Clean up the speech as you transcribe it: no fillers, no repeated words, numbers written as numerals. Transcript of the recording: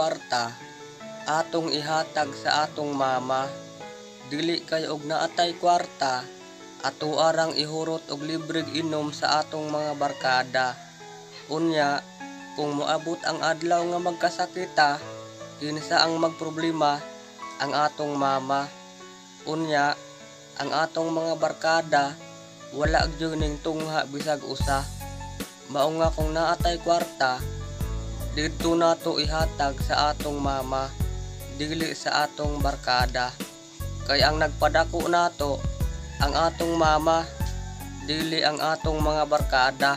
kwarta atong ihatag sa atong mama. Dili kay og naatay kwarta ato arang ihurot og libreng inom sa atong mga barkada. Unya, kung moabot ang adlaw nga magkasakita, kinsa ang magproblema? Ang atong mama. Unya, ang atong mga barkada wala gyud ning tungha bisag usa. Mao nga kung naatay kwarta, didto nato ihatag sa atong mama, dili sa atong barkada. Kay ang nagpadako nato ang atong mama, dili ang atong mga barkada.